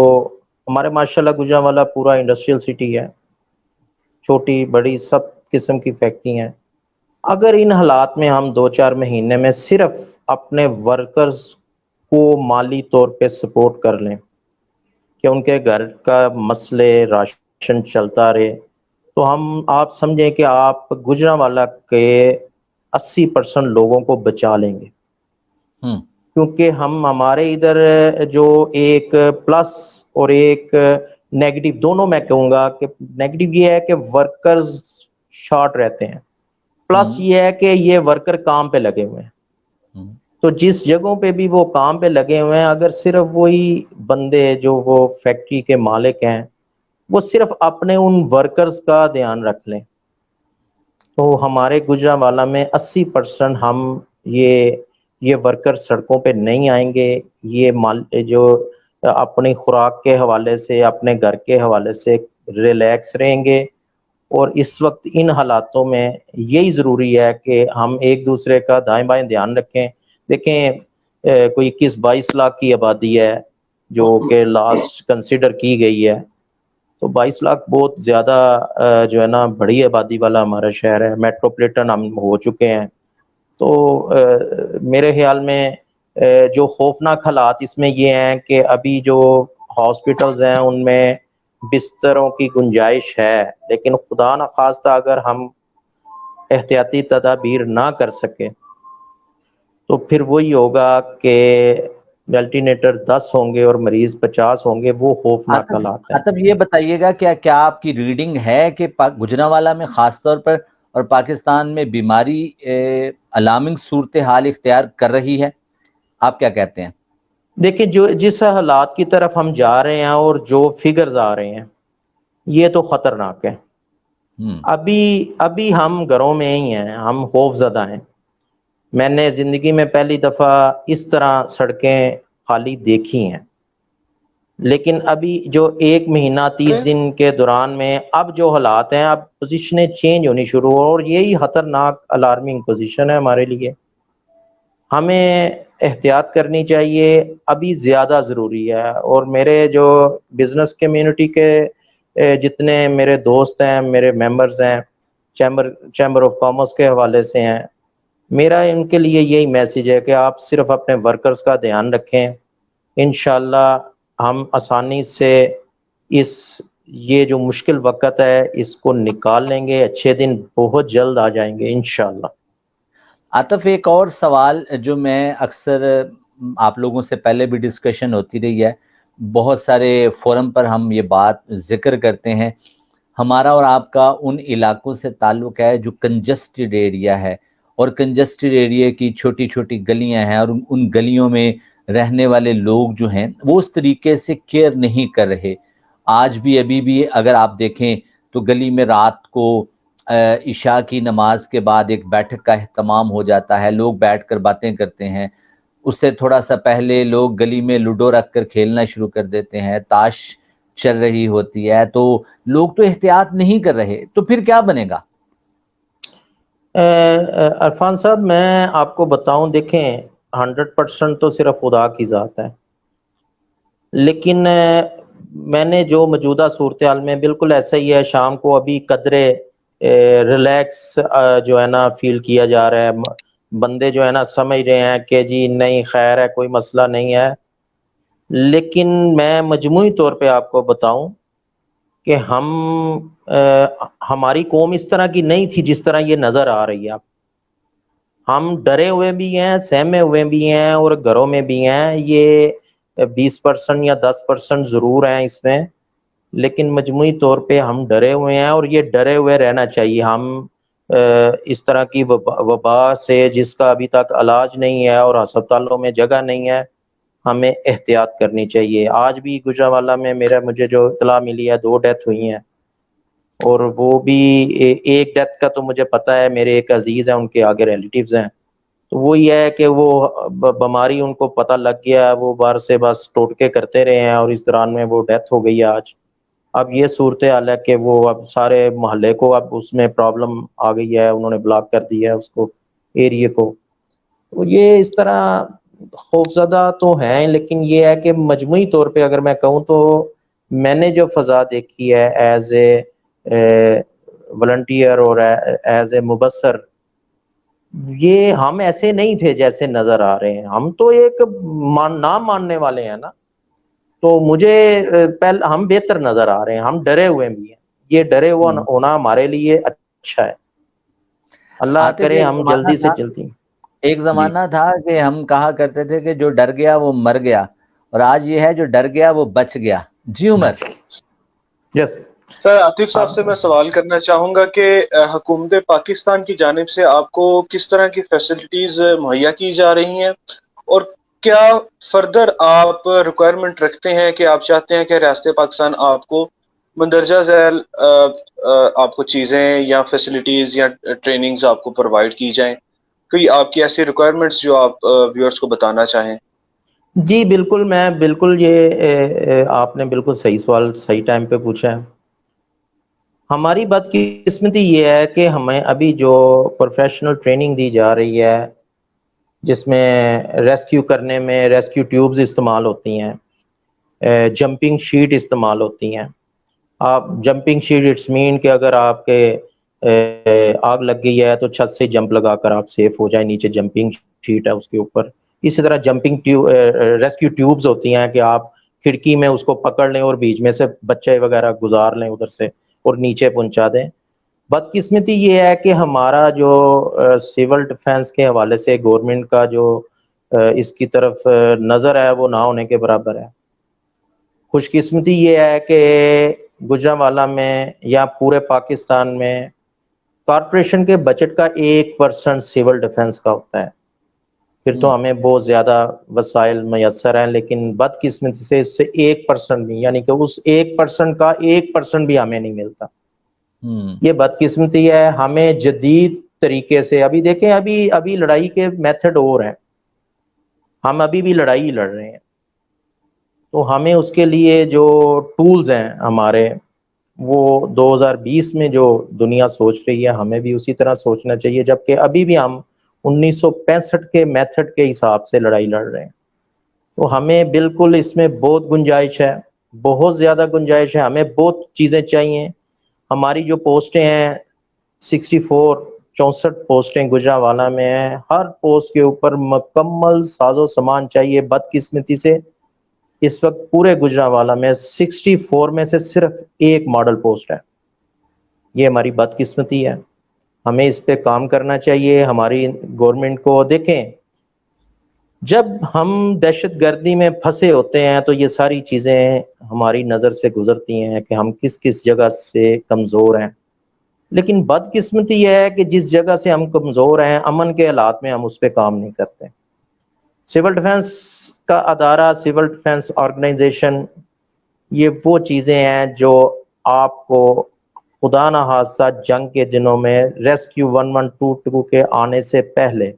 Speaker 3: ہمارے ماشاءاللہ گوجرانوالہ پورا انڈسٹریل سٹی ہے، چھوٹی بڑی سب قسم کی فیکٹری ہیں، اگر ان حالات میں ہم 2-4 مہینے میں صرف اپنے ورکرز کو مالی طور پہ سپورٹ کر لیں کہ ان کے گھر کا مسئلے راشن چلتا رہے، تو آپ سمجھیں کہ آپ گوجرانوالہ کے 80% لوگوں کو بچا لیں گے، کیونکہ ہمارے ادھر جو ایک پلس اور ایک نیگیٹو دونوں، میں کہوں گا کہ نیگیٹو یہ ہے کہ ورکرز شارٹ رہتے ہیں، پلس یہ ہے کہ یہ ورکر کام پہ لگے ہوئے ہیں، تو جس جگہوں پہ بھی وہ کام پہ لگے ہوئے ہیں، اگر صرف وہی بندے جو وہ فیکٹری کے مالک ہیں وہ صرف اپنے ان ورکرز کا دھیان رکھ لیں، تو ہمارے گوجرانوالہ میں 80% ہم یہ ورکر سڑکوں پہ نہیں آئیں گے، یہ جو اپنی خوراک کے حوالے سے، اپنے گھر کے حوالے سے ریلیکس رہیں گے۔ اور اس وقت ان حالاتوں میں یہی ضروری ہے کہ ہم ایک دوسرے کا دائیں بائیں دھیان رکھیں۔ دیکھیں، کوئی 21-22 لاکھ کی آبادی ہے جو کہ لاسٹ کنسیڈر کی گئی ہے، تو 22 لاکھ بہت زیادہ جو ہے نا بڑی آبادی والا ہمارا شہر ہے، میٹروپولیٹن ہم ہو چکے ہیں، تو میرے خیال میں جو خوفناک حالات اس میں یہ ہیں کہ ابھی جو ہاسپٹلز ہیں ان میں بستروں کی گنجائش ہے، لیکن خدا نخواستہ اگر ہم احتیاطی تدابیر نہ کر سکے تو پھر وہی ہوگا کہ ویلٹینیٹر 10 ہوں گے اور مریض 50 ہوں گے، وہ خوفناک حالات ہیں۔
Speaker 2: عاطف، یہ بتائیے گا کیا آپ کی ریڈنگ ہے کہ گوجرانوالہ میں خاص طور پر اور پاکستان میں بیماری الارمنگ صورتحال اختیار کر رہی ہے؟ آپ کیا کہتے ہیں؟
Speaker 3: دیکھیں جو جس حالات کی طرف ہم جا رہے ہیں اور جو فگرز آ رہے ہیں یہ تو خطرناک ہے. ابھی ہم گھروں میں ہی ہیں, ہم خوف زدہ ہیں. میں نے زندگی میں پہلی دفعہ اس طرح سڑکیں خالی دیکھی ہیں, لیکن ابھی جو 1 مہینہ 30 دن کے دوران میں اب جو حالات ہیں, اب پوزیشنیں چینج ہونی شروع ہو, اور یہی خطرناک الارمنگ پوزیشن ہے ہمارے لیے. ہمیں احتیاط کرنی چاہیے, ابھی زیادہ ضروری ہے. اور میرے جو بزنس کمیونٹی کے جتنے میرے دوست ہیں, میرے ممبرز ہیں, چیمبر آف کامرس کے حوالے سے ہیں, میرا ان کے لیے یہی میسیج ہے کہ آپ صرف اپنے ورکرز کا دھیان رکھیں. انشاءاللہ ہم آسانی سے یہ جو مشکل وقت ہے اس کو نکال لیں گے, اچھے دن بہت جلد آ جائیں گے انشاءاللہ.
Speaker 2: عاطف, ایک اور سوال جو میں اکثر آپ لوگوں سے پہلے بھی ڈسکشن ہوتی رہی ہے, بہت سارے فورم پر ہم یہ بات ذکر کرتے ہیں, ہمارا اور آپ کا ان علاقوں سے تعلق ہے جو کنجسٹڈ ایریا ہے, اور کنجسٹڈ ایریا کی چھوٹی چھوٹی گلیاں ہیں, اور ان گلیوں میں رہنے والے لوگ جو ہیں وہ اس طریقے سے کیئر نہیں کر رہے. آج بھی ابھی بھی اگر آپ دیکھیں تو گلی میں رات کو عشاء کی نماز کے بعد ایک بیٹھک کا اہتمام ہو جاتا ہے, لوگ بیٹھ کر باتیں کرتے ہیں. اس سے تھوڑا سا پہلے لوگ گلی میں لوڈو رکھ کر کھیلنا شروع کر دیتے ہیں, تاش چل رہی ہوتی ہے, تو لوگ تو احتیاط نہیں کر رہے. تو پھر کیا بنے گا؟
Speaker 3: عرفان صاحب میں آپ کو بتاؤں, دیکھیں 100% تو صرف خدا کی ذات ہے, لیکن میں نے جو موجودہ صورتحال میں بالکل ایسا ہی ہے. شام کو ابھی قدرے ریلیکس جو ہے نا فیل کیا جا رہا ہے, بندے جو ہے نا سمجھ رہے ہیں کہ جی نہیں خیر ہے, کوئی مسئلہ نہیں ہے. لیکن میں مجموعی طور پہ آپ کو بتاؤں کہ ہماری قوم اس طرح کی نہیں تھی جس طرح یہ نظر آ رہی ہے اب. ہم ڈرے ہوئے بھی ہیں, سہمے ہوئے بھی ہیں, اور گھروں میں بھی ہیں. یہ 20% یا 10% ضرور ہیں اس میں, لیکن مجموعی طور پہ ہم ڈرے ہوئے ہیں, اور یہ ڈرے ہوئے رہنا چاہیے. ہم اس طرح کی وبا سے جس کا ابھی تک علاج نہیں ہے اور ہسپتالوں میں جگہ نہیں ہے, ہمیں احتیاط کرنی چاہیے. آج بھی گجرانوالہ میں مجھے جو اطلاع ملی ہے 2 ڈیتھ ہوئی ہیں, اور وہ بھی ایک ڈیتھ کا تو مجھے پتا ہے, میرے ایک عزیز ہیں ان کے آگے ریلیٹیوز ہیں, تو وہ یہ ہے کہ وہ بیماری ان کو پتہ لگ گیا, وہ باہر سے بس ٹوٹکے کرتے رہے ہیں, اور اس دوران میں وہ ڈیتھ ہو گئی ہے آج. اب یہ صورتحال ہے کہ وہ اب سارے محلے کو اب اس میں پرابلم آ گئی ہے, انہوں نے بلاک کر دیا ہے اس کو, ایریے کو. تو یہ اس طرح خوفزدہ تو ہیں, لیکن یہ ہے کہ مجموعی طور پہ اگر میں کہوں تو میں نے جو فضا دیکھی ہے ایز اے والنٹیئر اور ایز اے مبصر, یہ ہم ایسے نہیں تھے جیسے نظر آ رہے ہیں. ہم تو ایک نام ماننے والے ہیں نا, تو مجھے ہم بہتر نظر آ رہے ہیں, ہم ڈرے ہوئے بھی ہیں. یہ ڈرے ہوا ہونا ہمارے لیے اچھا ہے. اللہ
Speaker 2: عاطف,
Speaker 3: کرے ہم جلدی سے جلدی.
Speaker 2: ایک زمانہ تھا کہ ہم کہا کرتے تھے کہ جو ڈر گیا وہ مر گیا, اور آج یہ ہے جو ڈر گیا وہ بچ گیا. جی عمر.
Speaker 3: یس
Speaker 1: سر, عاطف صاحب سے میں سوال کرنا چاہوں گا کہ حکومت پاکستان کی جانب سے آپ کو کس طرح کی فیسلٹیز مہیا کی جا رہی ہیں, اور کیا فردر آپ ریکوائرمنٹ رکھتے ہیں کہ آپ چاہتے ہیں کہ ریاست پاکستان آپ کو مندرجہ ذیل آپ کو چیزیں یا فیسلٹیز یا ٹریننگز آپ کو پرووائڈ کی جائیں؟ کوئی آپ کی ایسی ریکوائرمنٹس جو آپ ویورز کو بتانا چاہیں؟
Speaker 3: جی بالکل, میں بالکل, یہ آپ نے بالکل صحیح سوال صحیح ٹائم پہ پوچھا ہے. ہماری بدقسمتی یہ ہے کہ ہمیں ابھی جو پروفیشنل ٹریننگ دی جا رہی ہے جس میں ریسکیو کرنے میں ریسکیو ٹیوبز استعمال ہوتی ہیں, جمپنگ شیٹ استعمال ہوتی ہیں. آپ جمپنگ شیٹ اٹس مین کہ اگر آپ کے آگ لگ گئی ہے تو چھت سے جمپ لگا کر آپ سیف ہو جائیں, نیچے جمپنگ شیٹ ہے اس کے اوپر. اسی طرح جمپنگ ریسکیو ٹیوبز ہوتی ہیں کہ آپ کھڑکی میں اس کو پکڑ لیں اور بیچ میں سے بچے وغیرہ گزار لیں ادھر سے اور نیچے پہنچا دیں. بدقسمتی یہ ہے کہ ہمارا جو سول ڈیفنس کے حوالے سے گورنمنٹ کا جو اس کی طرف نظر ہے وہ نہ ہونے کے برابر ہے. خوش قسمتی یہ ہے کہ گجرانوالہ میں یا پورے پاکستان میں کارپوریشن کے بجٹ کا 1% سول ڈیفنس کا ہوتا ہے. پھر تو ہمیں بہت زیادہ وسائل میسر ہیں، لیکن بدقسمتی سے اس سے 1% نہیں، یعنی کہ اس 1% کا 1% بھی ہمیں نہیں ملتا. یہ بدقسمتی ہے. ہمیں جدید طریقے سے ابھی دیکھیں، ابھی لڑائی کے میتھڈ اور ہیں، ہم ابھی بھی لڑائی لڑ رہے ہیں. تو ہمیں اس کے لیے جو ٹولز ہیں ہمارے، وہ 2020 میں جو دنیا سوچ رہی ہے ہمیں بھی اسی طرح سوچنا چاہیے، جبکہ ابھی بھی ہم 1965 کے میتھڈ کے حساب سے لڑائی لڑ رہے ہیں. تو ہمیں بالکل اس میں بہت گنجائش ہے، بہت زیادہ گنجائش ہے. ہمیں بہت چیزیں چاہیے. ہماری جو پوسٹیں ہیں 64 پوسٹیں گجرانوالہ میں ہیں. ہر پوسٹ کے اوپر مکمل ساز و سامان چاہیے. بدقسمتی سے اس وقت پورے گجرانوالہ میں 64 میں سے صرف ایک ماڈل پوسٹ ہے. یہ ہماری بدقسمتی ہے. ہمیں اس پہ کام کرنا چاہیے. ہماری گورنمنٹ کو دیکھیں، جب ہم دہشت گردی میں پھنسے ہوتے ہیں تو یہ ساری چیزیں ہماری نظر سے گزرتی ہیں کہ ہم کس کس جگہ سے کمزور ہیں. لیکن بدقسمتی یہ ہے کہ جس جگہ سے ہم کمزور ہیں، امن کے حالات میں ہم اس پہ کام نہیں کرتے. سول ڈیفنس کا ادارہ، سول ڈیفنس آرگنائزیشن، یہ وہ چیزیں ہیں جو آپ کو خدا نہ خواستہ جنگ کے دنوں میں ریسکیو 1122 کے آنے سے پہلے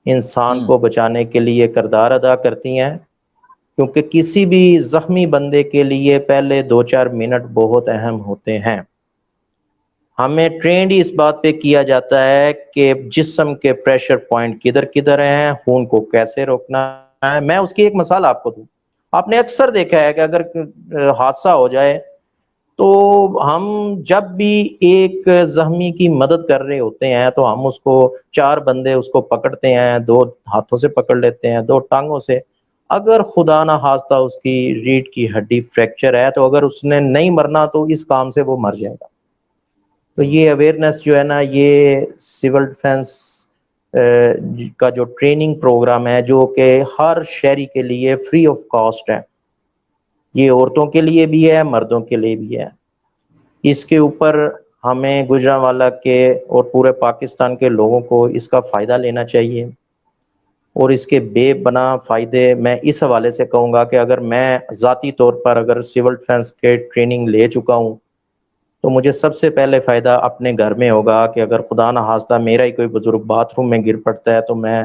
Speaker 3: انسان کو بچانے کے لیے کردار ادا کرتی ہیں. کیونکہ کسی بھی زخمی بندے کے لیے پہلے 2-4 منٹ بہت اہم ہوتے ہیں. ہمیں ٹرینڈ اس بات پہ کیا جاتا ہے کہ جسم کے پریشر پوائنٹ کدھر کدھر ہیں، خون کو کیسے روکنا ہے. میں اس کی ایک مثال آپ کو دوں. آپ نے اکثر دیکھا ہے کہ اگر حادثہ ہو جائے تو ہم جب بھی ایک زخمی کی مدد کر رہے ہوتے ہیں تو ہم اس کو 4 بندے اس کو پکڑتے ہیں، 2 ہاتھوں سے پکڑ لیتے ہیں، 2 ٹانگوں سے. اگر خدا نہ خواستہ اس کی ریڑھ کی ہڈی فریکچر ہے تو اگر اس نے نہیں مرنا تو اس کام سے وہ مر جائے گا. تو یہ اویئرنیس جو ہے نا، یہ سول ڈیفنس کا جو ٹریننگ پروگرام ہے جو کہ ہر شہری کے لیے فری آف کاسٹ ہے. یہ عورتوں کے لیے بھی ہے، مردوں کے لیے بھی ہے. اس کے اوپر ہمیں گجرانوالہ کے اور پورے پاکستان کے لوگوں کو اس کا فائدہ لینا چاہیے. اور اس کے بے پناہ فائدے میں اس حوالے سے کہوں گا کہ اگر میں ذاتی طور پر اگر سول ڈیفنس کے ٹریننگ لے چکا ہوں تو مجھے سب سے پہلے فائدہ اپنے گھر میں ہوگا کہ اگر خدا نہ خواستہ میرا ہی کوئی بزرگ باتھ روم میں گر پڑتا ہے تو میں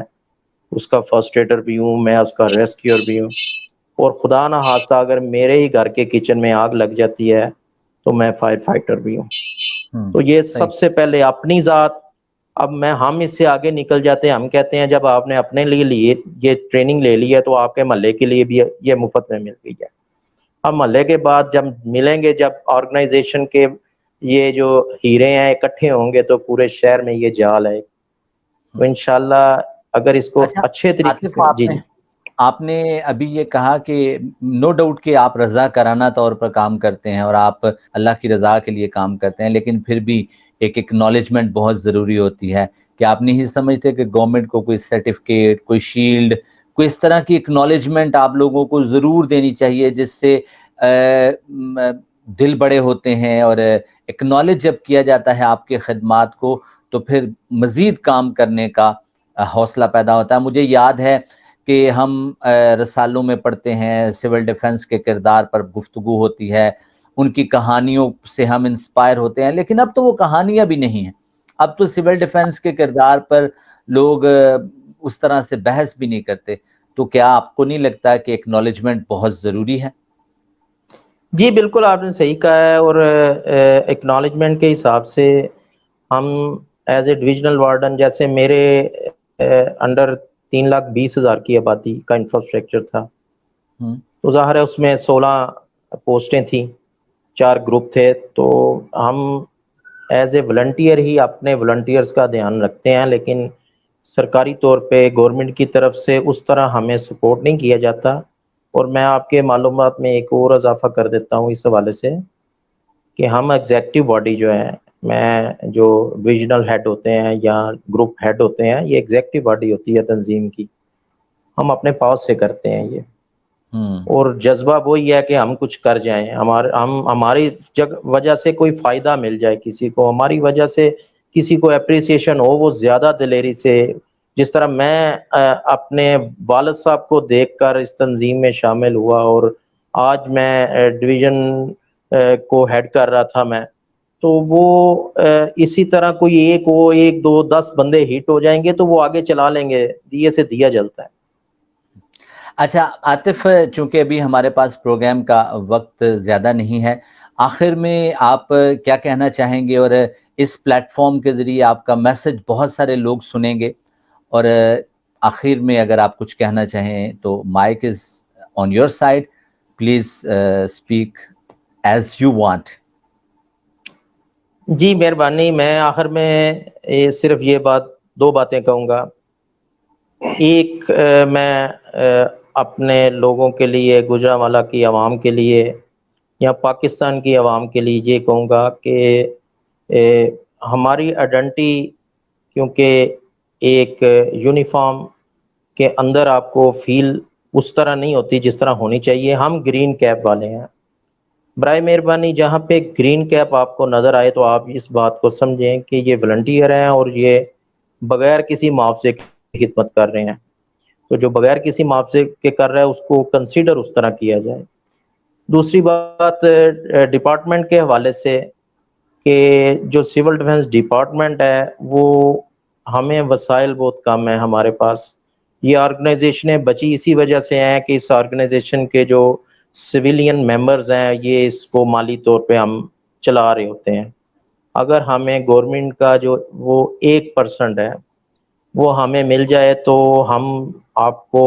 Speaker 3: اس کا فرسٹ ایڈر بھی ہوں، میں اس کا ریسکیور بھی ہوں. اور خدا نہ خواستہ اگر میرے ہی گھر کے کچن میں آگ لگ جاتی ہے تو میں فائر فائٹر بھی ہوں. تو یہ سب سے پہلے اپنی ذات. اب ہم اس سے آگے نکل جاتے ہیں. ہم کہتے ہیں جب آپ نے اپنے لیے یہ ٹریننگ لے لی ہے تو آپ کے محلے کے لیے بھی یہ مفت میں مل گئی ہے. اب محلے کے بعد جب ملیں گے، جب آرگنائزیشن کے یہ جو ہیرے ہیں اکٹھے ہوں گے تو پورے شہر میں یہ جال ہے. تو انشاءاللہ اگر اس کو
Speaker 2: اچھا
Speaker 3: اچھے طریقے
Speaker 2: عاطف،
Speaker 3: سے جی
Speaker 2: آپ نے ابھی یہ کہا کہ نو ڈاؤٹ کہ آپ رضا کرانہ طور پر کام کرتے ہیں اور آپ اللہ کی رضا کے لیے کام کرتے ہیں، لیکن پھر بھی ایک ایکنالجمنٹ بہت ضروری ہوتی ہے کہ آپ نہیں سمجھتے کہ گورنمنٹ کو کوئی سرٹیفکیٹ، کوئی شیلڈ، کوئی اس طرح کی ایکنالجمنٹ آپ لوگوں کو ضرور دینی چاہیے جس سے دل بڑے ہوتے ہیں، اور ایکنالج جب کیا جاتا ہے آپ کے خدمات کو تو پھر مزید کام کرنے کا حوصلہ پیدا ہوتا ہے. مجھے یاد ہے کہ ہم رسالوں میں پڑھتے ہیں، سول ڈیفنس کے کردار پر گفتگو ہوتی ہے، ان کی کہانیوں سے ہم انسپائر ہوتے ہیں، لیکن اب تو وہ کہانیاں بھی نہیں ہیں. اب تو سول ڈیفنس کے کردار پر لوگ اس طرح سے بحث بھی نہیں کرتے. تو کیا آپ کو نہیں لگتا کہ ایکنالجمنٹ بہت ضروری ہے؟
Speaker 3: جی بالکل، آپ نے صحیح کہا ہے. اور ایکنالجمنٹ کے حساب سے ہم ایز اے ڈویژنل وارڈن، جیسے میرے انڈر 3,20,000 کی آبادی کا انفراسٹرکچر تھا، تو ظاہر ہے اس میں 16 پوسٹیں تھیں، 4 گروپ تھے. تو ہم ایز اے والنٹیئر ہی اپنے والنٹیئرس کا دھیان رکھتے ہیں، لیکن سرکاری طور پہ گورنمنٹ کی طرف سے اس طرح ہمیں سپورٹ نہیں کیا جاتا. اور میں آپ کے معلومات میں ایک اور اضافہ کر دیتا ہوں اس حوالے سے کہ ہم ایگزیکٹو باڈی جو ہے، میں جو ڈویژنل ہیڈ ہوتے ہیں یا گروپ ہیڈ ہوتے ہیں، یہ ایگزیکٹو باڈی ہوتی ہے تنظیم کی. ہم اپنے پاس سے کرتے ہیں یہ، اور جذبہ وہی ہے کہ ہم کچھ کر جائیں، ہماری وجہ سے کوئی فائدہ مل جائے کسی کو، ہماری وجہ سے کسی کو اپریسیشن ہو، وہ زیادہ دلیری سے جس طرح میں اپنے والد صاحب کو دیکھ کر اس تنظیم میں شامل ہوا اور آج میں ڈویژن کو ہیڈ کر رہا تھا میں، تو وہ اسی طرح کوئی ایک ہو، ایک دو 10 بندے ہٹ ہو جائیں گے تو وہ آگے چلا لیں گے، دیے سے دیا جلتا ہے۔
Speaker 2: اچھا عاطف، چونکہ ابھی ہمارے پاس پروگرام کا وقت زیادہ نہیں ہے، آخر میں آپ کیا کہنا چاہیں گے؟ اور اس پلیٹ فارم کے ذریعے آپ کا میسج بہت سارے لوگ سنیں گے، اور آخر میں اگر آپ کچھ کہنا چاہیں تو mic is on your side, please speak as you want.
Speaker 3: جی مہربانی، میں آخر میں صرف یہ دو باتیں کہوں گا۔ ایک، میں اپنے لوگوں کے لیے، گوجرانوالہ کی عوام کے لیے یا پاکستان کی عوام کے لیے یہ کہوں گا کہ ہماری آئیڈینٹی کیونکہ ایک یونیفارم کے اندر آپ کو فیل اس طرح نہیں ہوتی جس طرح ہونی چاہیے۔ ہم گرین کیپ والے ہیں، برائے مہربانی جہاں پہ گرین کیپ آپ کو نظر آئے تو آپ اس بات کو سمجھیں کہ یہ والنٹیئر ہیں اور یہ بغیر کسی معاوضے کی خدمت کر رہے ہیں، تو جو بغیر کسی معاوضے کے کر رہا ہے اس کو کنسیڈر اس طرح کیا جائے۔ دوسری بات ڈپارٹمنٹ کے حوالے سے کہ جو سول ڈیفنس ڈپارٹمنٹ ہے وہ ہمیں وسائل بہت کم ہیں ہمارے پاس۔ یہ آرگنائزیشنیں بچی اسی وجہ سے ہیں کہ اس آرگنائزیشن کے جو سویلین ممبرز ہیں یہ اس کو مالی طور پہ ہم چلا رہے ہوتے ہیں۔ اگر ہمیں گورنمنٹ کا جو وہ 1% ہے وہ ہمیں مل جائے تو ہم آپ کو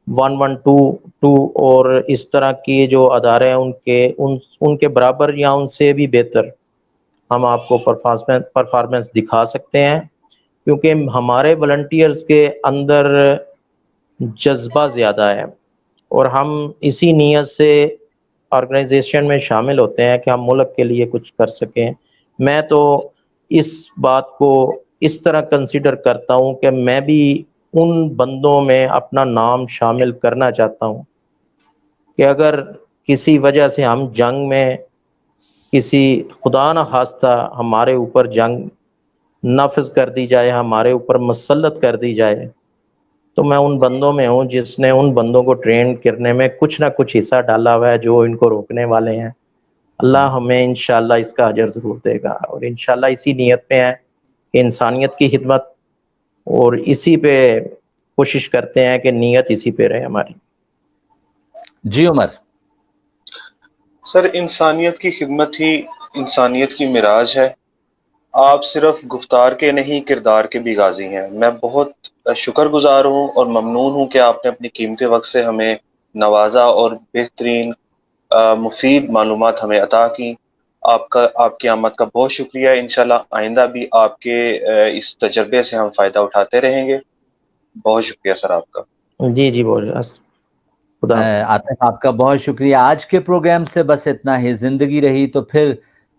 Speaker 3: 1122 اور اس طرح کی جو ادارے ہیں ان کے برابر یا ان سے بھی بہتر ہم آپ کو پرفارمنس دکھا سکتے ہیں، کیونکہ ہمارے والنٹیئرز کے اندر جذبہ زیادہ ہے اور ہم اسی نیت سے آرگنائزیشن میں شامل ہوتے ہیں کہ ہم ملک کے لیے کچھ کر سکیں۔ میں تو اس بات کو اس طرح کنسیڈر کرتا ہوں کہ میں بھی ان بندوں میں اپنا نام شامل کرنا چاہتا ہوں کہ اگر کسی وجہ سے ہم جنگ میں کسی خدا نہ خواستہ ہمارے اوپر جنگ نافذ کر دی جائے، ہمارے اوپر مسلط کر دی جائے، تو میں ان بندوں میں ہوں جس نے ان بندوں کو ٹرین کرنے میں کچھ نہ کچھ حصہ ڈالا ہوا ہے جو ان کو روکنے والے ہیں۔ اللہ ہمیں انشاءاللہ اس کا اجر ضرور دے گا، اور انشاءاللہ اسی نیت پہ ہیں کہ انسانیت کی خدمت، اور اسی پہ کوشش کرتے ہیں کہ نیت اسی پہ رہے ہماری۔
Speaker 2: جی عمر۔
Speaker 1: سر، انسانیت کی خدمت ہی انسانیت کی معراج ہے۔ آپ صرف گفتار کے نہیں، کردار کے بھی غازی ہیں۔ میں بہت شکر گزار ہوں اور ممنون ہوں کہ آپ نے اپنی قیمتی وقت سے ہمیں نوازا اور بہترین مفید معلومات ہمیں عطا کی۔ آپ کی آمد کا بہت شکریہ۔ انشاءاللہ آئندہ بھی آپ کے اس تجربے سے ہم فائدہ اٹھاتے رہیں گے۔ بہت شکریہ سر آپ کا۔
Speaker 3: جی جی بہت خدا حافظ۔
Speaker 2: عاطف آپ کا بہت شکریہ۔ آج کے پروگرام سے بس اتنا ہی۔ زندگی رہی تو پھر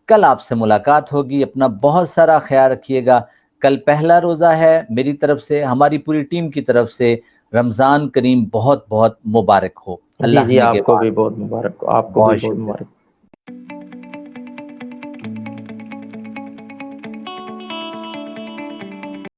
Speaker 2: کل آپ سے ملاقات ہوگی۔ اپنا بہت سارا خیال رکھیے گا۔ کل پہلا روزہ ہے، میری طرف سے، ہماری پوری ٹیم کی طرف سے رمضان کریم بہت بہت مبارک ہو۔
Speaker 3: جی
Speaker 2: اللہ
Speaker 3: جی، آپ کو
Speaker 2: نگہبان۔
Speaker 3: بھی بہت مبارک، آپ کو بھی
Speaker 2: بہت
Speaker 3: بہت
Speaker 2: شکریہ۔
Speaker 3: مبارک۔